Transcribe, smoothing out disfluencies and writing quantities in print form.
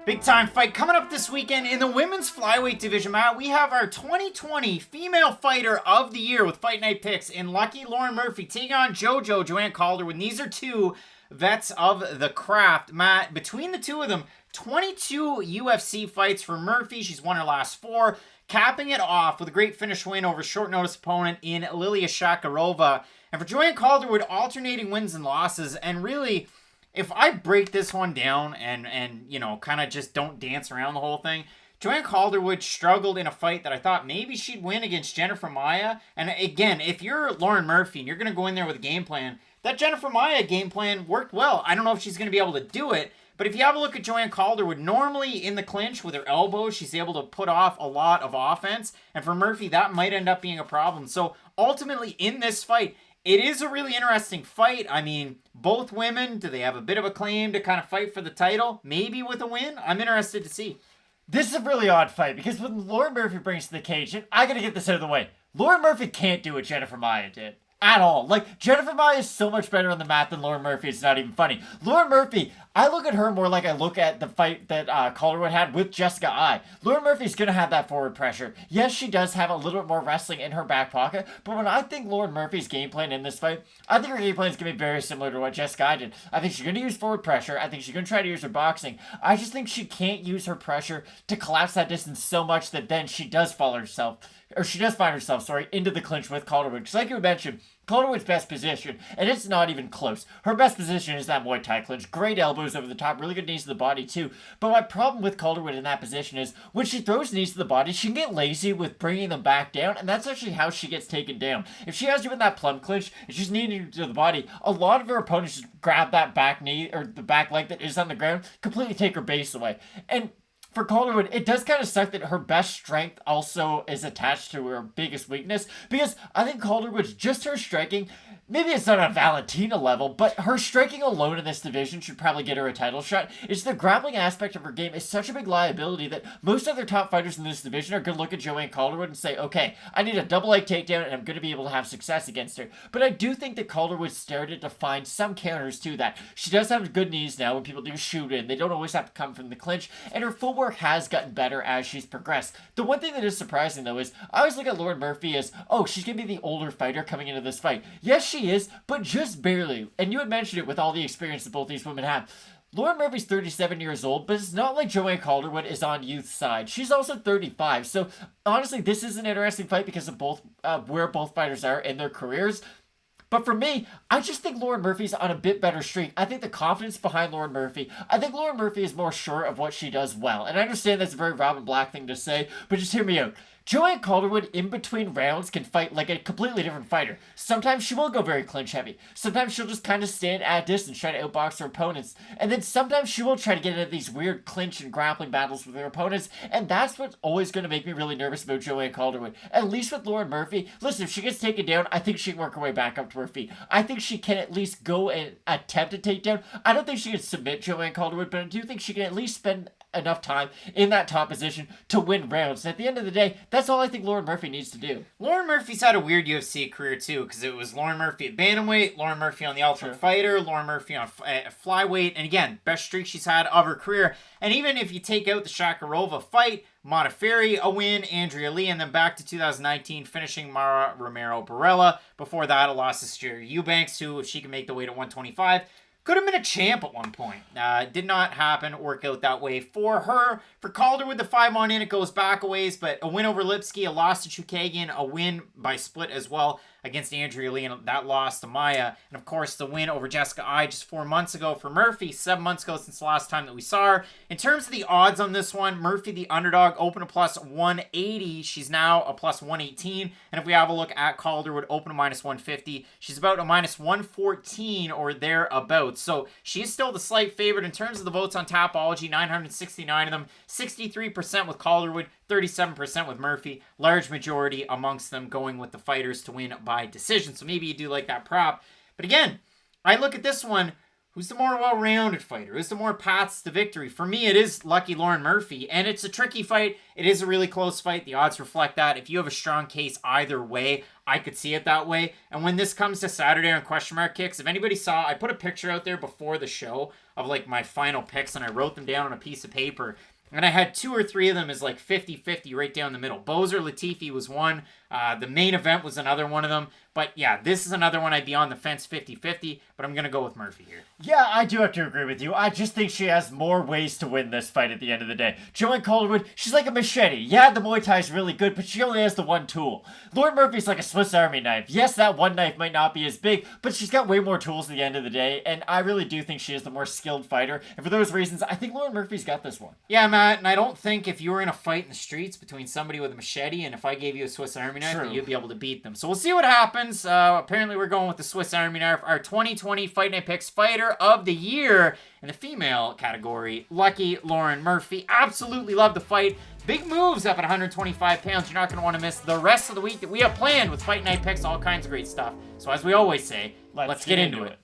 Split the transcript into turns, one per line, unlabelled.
Big time fight coming up this weekend in the women's flyweight division, Matt. We have our 2020 female fighter of the year with Fight Night picks in Lucky Lauren Murphy taking on Jojo, Joanne Calderwood. These are two vets of the craft, Matt. Between the two of them, 22 UFC fights for Murphy. She's won her last 4, capping it off with a great finish win over short notice opponent in Lilia Shakarova. And for Joanne Calderwood, alternating wins and losses, and really, if I break this one down and you know, kind of just don't dance around the whole thing, Joanne Calderwood struggled in a fight that I thought maybe she'd win against Jennifer Maia. And again, if you're Lauren Murphy and you're going to go in there with a game plan, that Jennifer Maia game plan worked well. I don't know if she's going to be able to do it, but if you have a look at Joanne Calderwood, normally in the clinch with her elbows, she's able to put off a lot of offense. And for Murphy, that might end up being a problem. So ultimately in this fight, it is a really interesting fight. I mean, both women, do they have a bit of a claim to kind of fight for the title? Maybe with a win? I'm interested to see.
This is a really odd fight because when Lauren Murphy brings to the cage, and I gotta get this out of the way, Lauren Murphy can't do what Jennifer Maia did. At all. Like, Jennifer Maia is so much better on the mat than Lauren Murphy. It's not even funny. Lauren Murphy, I look at her more like I look at the fight that Calderwood had with Jessica Eye. Lauren Murphy's going to have that forward pressure. Yes, she does have a little bit more wrestling in her back pocket, but when I think Lauren Murphy's game plan in this fight, I think her game plan is going to be very similar to what Jessica Eye did. I think she's going to use forward pressure. I think she's going to try to use her boxing. I just think she can't use her pressure to collapse that distance so much that then she does find herself into the clinch with Calderwood. Because like you mentioned, Calderwood's best position, and it's not even close. Her best position is that Muay Thai clinch. Great elbows over the top, really good knees to the body too. But my problem with Calderwood in that position is when she throws knees to the body, she can get lazy with bringing them back down, and that's actually how she gets taken down. If she has you in that plum clinch and she's kneeing to the body, a lot of her opponents just grab that back knee or the back leg that is on the ground, completely take her base away. And for Calderwood, it does kind of suck that her best strength also is attached to her biggest weakness, because I think Calderwood's just her striking. Maybe it's not a Valentina level, but her striking alone in this division should probably get her a title shot. It's the grappling aspect of her game is such a big liability that most other top fighters in this division are going to look at Joanne Calderwood and say, okay, I need a double leg takedown and I'm going to be able to have success against her. But I do think that Calderwood started to find some counters to that. She does have good knees now when people do shoot in. They don't always have to come from the clinch, and her footwork has gotten better as she's progressed. The one thing that is surprising though is I always look at Lauren Murphy as, oh, she's going to be the older fighter coming into this fight. Yes, she is, but just barely. And you had mentioned it with all the experience that both these women have. Lauren Murphy's 37 years old, but it's not like Joanne Calderwood is on youth side. She's also 35. So honestly, this is an interesting fight because of both where both fighters are in their careers. But for me, I just think Lauren Murphy's on a bit better streak. I think the confidence behind Lauren Murphy, I think Lauren Murphy is more sure of what she does well. And I understand that's a very Robin Black thing to say, but just hear me out. Joanne Calderwood, in between rounds, can fight like a completely different fighter. Sometimes she will go very clinch heavy. Sometimes she'll just kind of stand at a distance, try to outbox her opponents. And then sometimes she will try to get into these weird clinch and grappling battles with her opponents. And that's what's always going to make me really nervous about Joanne Calderwood. At least with Lauren Murphy, listen, if she gets taken down, I think she can work her way back up to her feet. I think she can at least go and attempt a takedown. I don't think she can submit Joanne Calderwood, but I do think she can at least spend enough time in that top position to win rounds. And at the end of the day, that's all I think Lauren Murphy needs to do.
Lauren Murphy's had a weird UFC career too, because it was Lauren Murphy at bantamweight, Lauren Murphy on the Ultimate Fighter, Lauren Murphy on flyweight, and again, best streak she's had of her career. And even if you take out the Shakarova fight, Modafferi a win, Andrea Lee, and then back to 2019, finishing Mara Romero Barella. Before that, a loss to Stuart Eubanks, who, if she can make the weight at 125, could have been a champ at one point. Did not happen, work out that way for her. For Calderwood, the 5-on in, it goes back a ways, but a win over Lipsky, a loss to Chukagian, a win by split as well against Andrea Lee, and that loss to Maia. And of course, the win over Jessica Eye just 4 months ago for Murphy, 7 months ago since the last time that we saw her. In terms of the odds on this one, Murphy, the underdog, open a plus 180. She's now a plus 118. And if we have a look at Calderwood, open a minus 150. She's about a minus 114 or thereabouts. So she is still the slight favorite in terms of the votes on Tapology, 969 of them, 63% with Calderwood, 37% with Murphy. Large majority amongst them going with the fighters to win by decision. So maybe you do like that prop. But again, I look at this one. Who's the more well-rounded fighter? Who's the more paths to victory? For me, it is Lucky Lauren Murphy, and it's a tricky fight. It is a really close fight. The odds reflect that. If you have a strong case either way, I could see it that way. And when this comes to Saturday on Question Mark Kicks, if anybody saw, I put a picture out there before the show of like my final picks, and I wrote them down on a piece of paper. And I had 2 or 3 of them as like 50-50 right down the middle. Bozer Latifi was one. The main event was another one of them. But yeah, this is another one I'd be on the fence 50-50, but I'm going to go with Murphy here.
Yeah, I do have to agree with you. I just think she has more ways to win this fight at the end of the day. Joanne Calderwood, she's like a machete. Yeah, the Muay Thai is really good, but she only has the one tool. Lauren Murphy's like a Swiss Army knife. Yes, that one knife might not be as big, but she's got way more tools at the end of the day, and I really do think she is the more skilled fighter. And for those reasons, I think Lauren Murphy's got this one.
Yeah, Matt, and I don't think if you were in a fight in the streets between somebody with a machete and if I gave you a Swiss Army knife, that you'd be able to beat them. So we'll see what happens. Apparently we're going with the Swiss Army knife. Our 2020 Fight Night Picks Fighter of the Year in the female category, Lucky Lauren Murphy. Absolutely love the fight. Big moves up at 125 pounds. You're not going to want to miss the rest of the week that we have planned with Fight Night Picks, all kinds of great stuff. So as we always say, let's get into it.